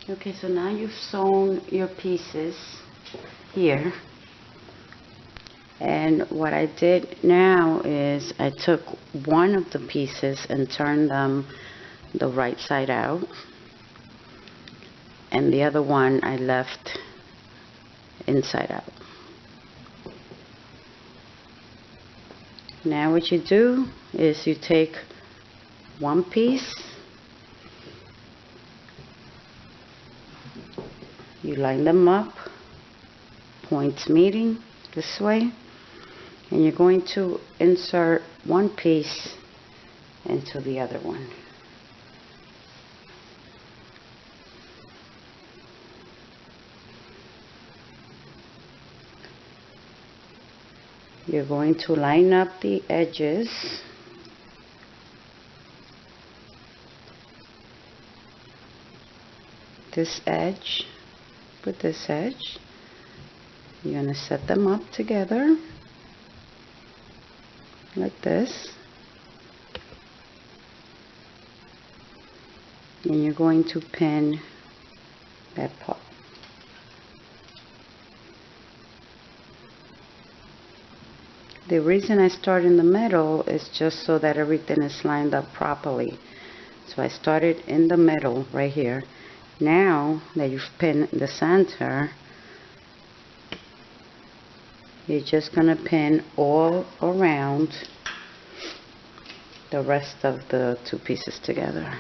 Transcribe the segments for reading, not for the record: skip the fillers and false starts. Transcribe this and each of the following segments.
Okay, so now you've sewn your pieces here, and what I did now is I took one of the pieces and turned them the right side out, and the other one I left inside out. Now what you do is you take one piece, you line them up, points meeting this way, and you're going to insert one piece into the other one. You're going to line up the edges this edge with this edge. You're going to set them up together like this, and you're going to pin that part. The reason I start in the middle is just so that everything is lined up properly. So I started in the middle right here. Now that you've pinned the center, you're just going to pin all around the rest of the two pieces together.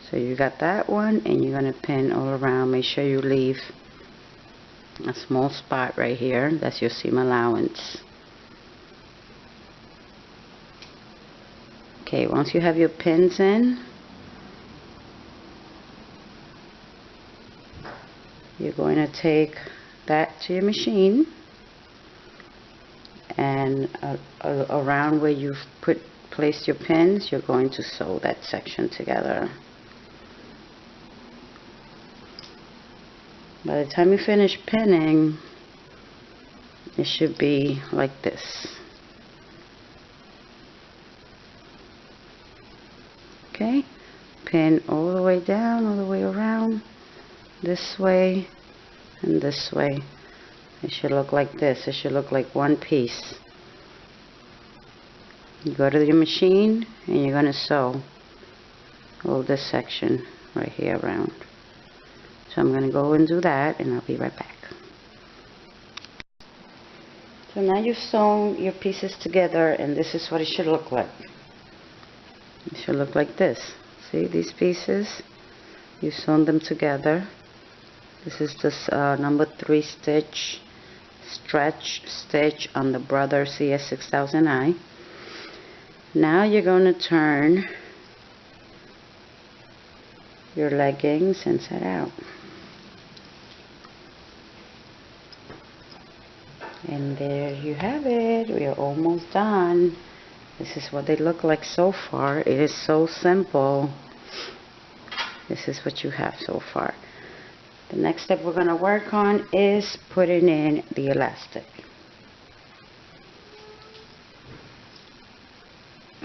So you got that one, and you're going to pin all around. Make sure you leave a small spot right here. That's your seam allowance. Okay, once you have your pins in, you're going to take that to your machine, and around where you've placed your pins, you're going to sew that section together. By the time you finish pinning, it should be like this. Okay, pin all the way down, all the way around, this way and this way. It should look like this. It should look like one piece. You go to your machine and you're going to sew all this section right here around. So I'm going to go and do that, and I'll be right back. So now you've sewn your pieces together, and this is what it should look like. It should look like this. See these pieces? You've sewn them together. This is this number 3 stitch, stretch stitch on the Brother CS6000I. Now you're going to turn your leggings inside out. And there you have it. We are almost done. This is what they look like so far. It is so simple. This is what you have so far. The next step we're going to work on is putting in the elastic.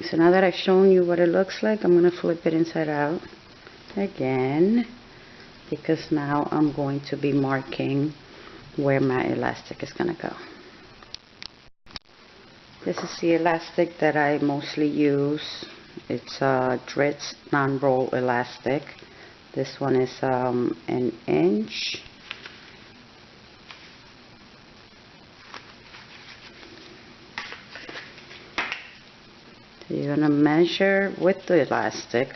So now that I've shown you what it looks like, I'm going to flip it inside out again, because now I'm going to be marking where my elastic is going to go. This is the elastic that I mostly use. It's a Dritz non-roll elastic. This one is an inch. So you're going to measure with the elastic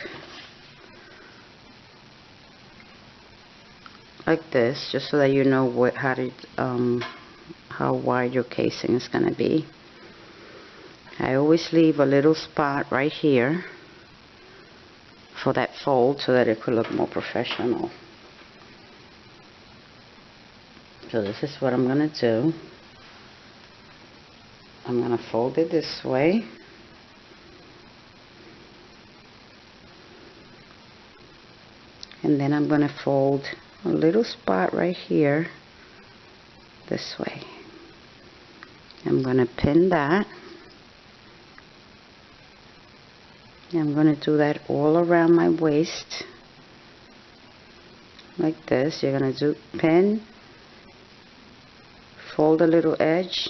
like this, just so that you know how wide your casing is going to be. I always leave a little spot right here for that fold so that it could look more professional. So this is what I'm going to do. I'm going to fold it this way. And then I'm going to fold a little spot right here this way. I'm going to pin that. I'm going to do that all around my waist. like this. You're gonna do pin, fold a little edge,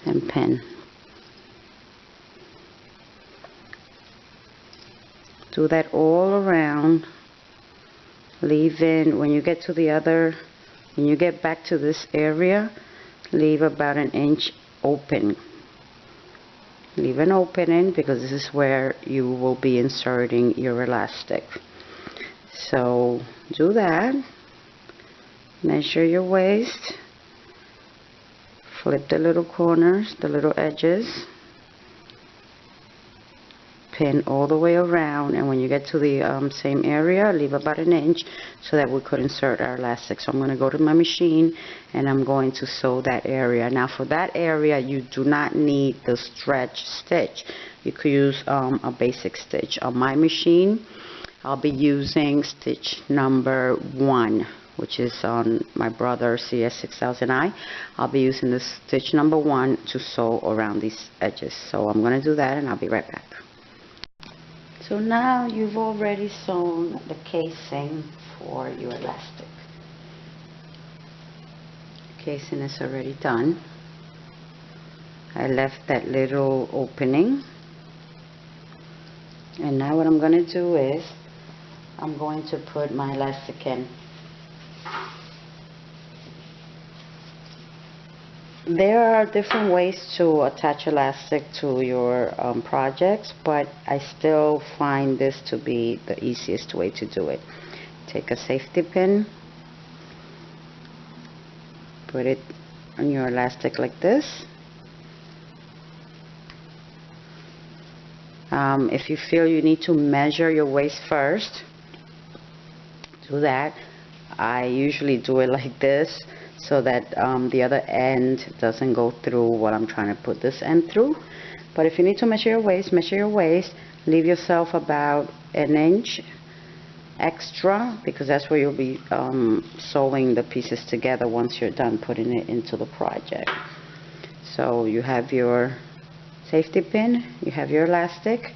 and pin. Do that all around, leaving, when you get back to this area, leave about an inch open. Leave an opening because this is where you will be inserting your elastic. So do that. Measure your waist. Flip the little corners, the little edges. Pin all the way around, and when you get to the same area, leave about an inch so that we could insert our elastic. So I'm going to go to my machine and I'm going to sew that area. Now for that area you do not need the stretch stitch. You could use a basic stitch. On my machine I'll be using stitch number 1, which is on my brother CS6000i. I'll be using the stitch number 1 to sew around these edges. So I'm going to do that and I'll be right back. So now you've already sewn the casing for your elastic. Casing is already done. I left that little opening. And now what I'm going to do is I'm going to put my elastic in. There are different ways to attach elastic to your projects, but I still find this to be the easiest way to do it. Take a safety pin, put it on your elastic like this. If you feel you need to measure your waist first, do that. I usually do it like this, so that the other end doesn't go through what I'm trying to put this end through. But if you need to measure your waist, measure your waist. Leave yourself about an inch extra, because that's where you'll be sewing the pieces together once you're done putting it into the project. So you have your safety pin, you have your elastic,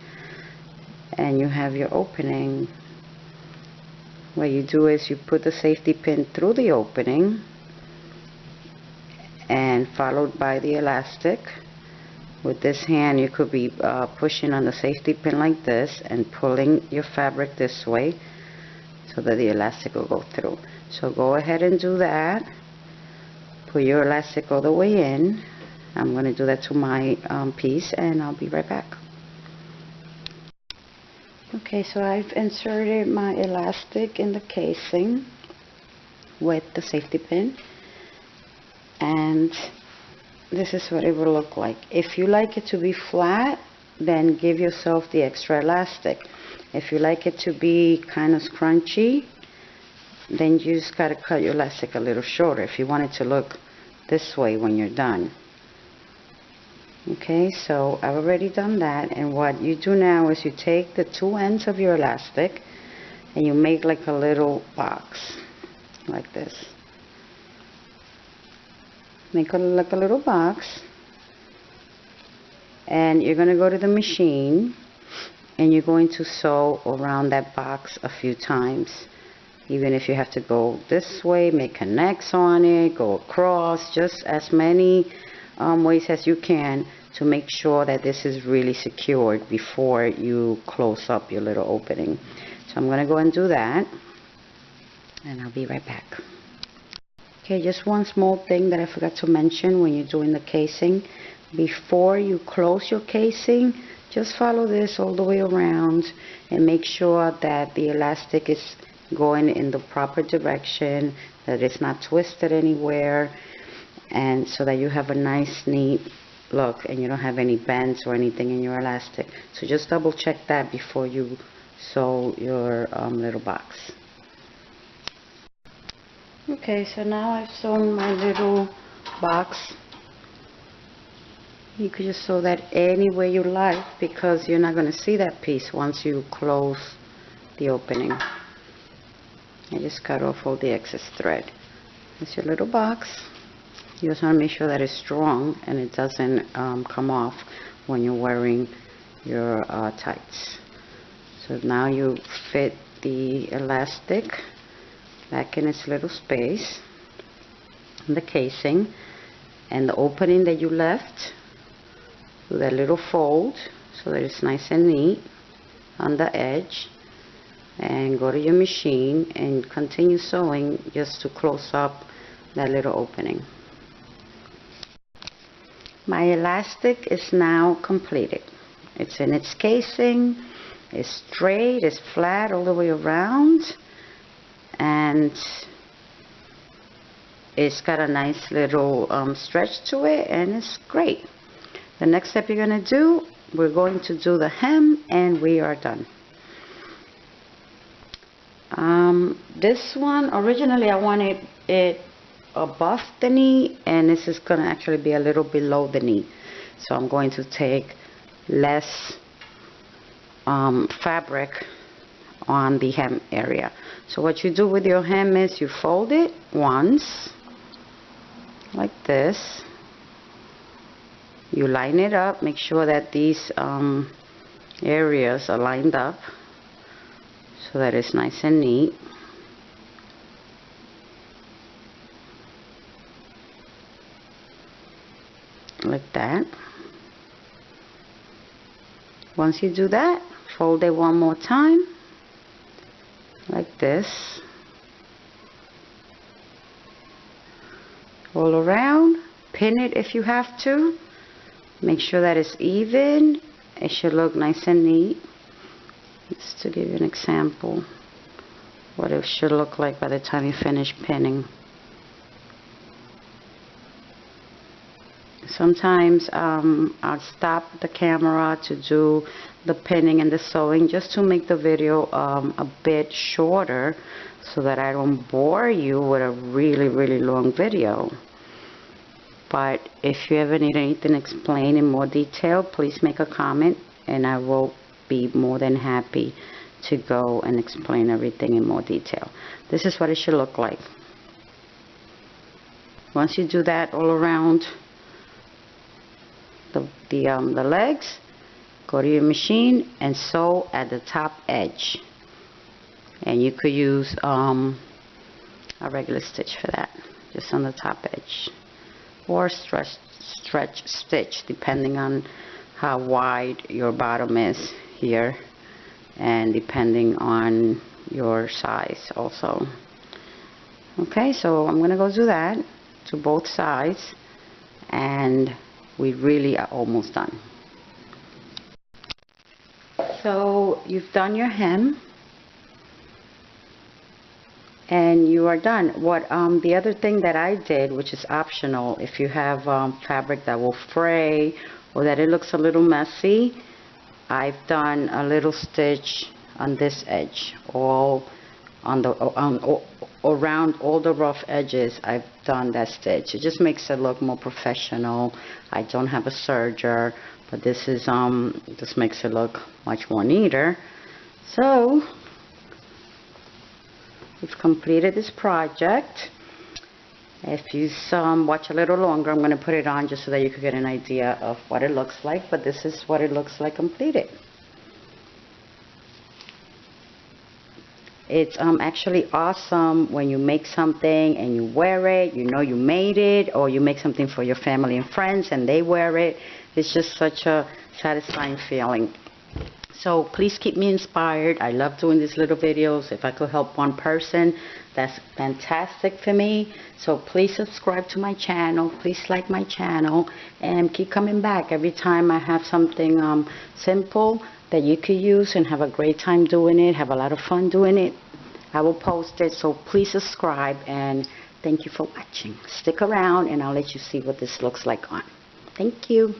and you have your opening. What you do is you put the safety pin through the opening, and followed by the elastic. With this hand you could be pushing on the safety pin like this and pulling your fabric this way so that the elastic will go through. So go ahead and do that. Put your elastic all the way in. I'm going to do that to my piece, and I'll be right back. Okay, so I've inserted my elastic in the casing with the safety pin. And this is what it will look like. If you like it to be flat, then give yourself the extra elastic. If you like it to be kind of scrunchy, then you just got to cut your elastic a little shorter if you want it to look this way when you're done. Okay, so I've already done that, and what you do now is you take the two ends of your elastic and you make like a little box like this. Make it like a little box, and you're going to go to the machine and you're going to sew around that box a few times. Even if you have to go this way, make connects on it, go across, just as many ways as you can to make sure that this is really secured before you close up your little opening. So I'm going to go and do that, and I'll be right back. Okay, just one small thing that I forgot to mention when you're doing the casing. Before you close your casing, just follow this all the way around and make sure that the elastic is going in the proper direction, that it's not twisted anywhere, and so that you have a nice neat look and you don't have any bends or anything in your elastic. So just double check that before you sew your little box. Okay, so now I've sewn my little box. You could just sew that any way you like, because you're not going to see that piece once you close the opening. I just cut off all the excess thread. That's your little box. You just want to make sure that it's strong and it doesn't come off when you're wearing your tights. So now you fit the elastic back in its little space in the casing, and the opening that you left, do that little fold so that it's nice and neat on the edge, and go to your machine and continue sewing just to close up that little opening. My elastic is now completed. It's in its casing, it's straight, it's flat all the way around, and it's got a nice little stretch to it, and it's great. The next step you're going to do, we're going to do the hem, and we are done. This one, originally I wanted it above the knee, and this is going to actually be a little below the knee. So I'm going to take less fabric on the hem area. So what you do with your hem is you fold it once, like this. You line it up, make sure that these areas are lined up so that it's nice and neat. Like that. Once you do that, fold it one more time, like this, all around. Pin it if you have to. Make sure that it's even. It should look nice and neat. Just to give you an example what it should look like by the time you finish pinning. Sometimes I'll stop the camera to do the pinning and the sewing just to make the video a bit shorter so that I don't bore you with a really long video. But if you ever need anything explained in more detail, please make a comment and I will be more than happy to go and explain everything in more detail. This is what it should look like. Once you do that all around the legs, go to your machine and sew at the top edge, and you could use a regular stitch for that, just on the top edge, or stretch stitch depending on how wide your bottom is here and depending on your size also. Okay, so I'm gonna go do that to both sides, and we really are almost done. So you've done your hem and you are done. What the other thing that I did, which is optional if you have fabric that will fray or that it looks a little messy, I've done a little stitch on this edge, all on the around all the rough edges. I've done that stitch. It just makes it look more professional. I don't have a serger, but this is just makes it look much more neater. So we've completed this project. If you watch a little longer, I'm going to put it on just so that you can get an idea of what it looks like, but this is what it looks like completed. It's actually awesome when you make something and you wear it, you know you made it, or you make something for your family and friends and they wear it. It's just such a satisfying feeling. So please keep me inspired. I love doing these little videos. If I could help one person, that's fantastic for me. So please subscribe to my channel. Please like my channel and keep coming back every time I have something simple that you could use and have a great time doing it, have a lot of fun doing it. I will post it, so please subscribe, and thank you for watching. Stick around and I'll let you see what this looks like on. Thank you.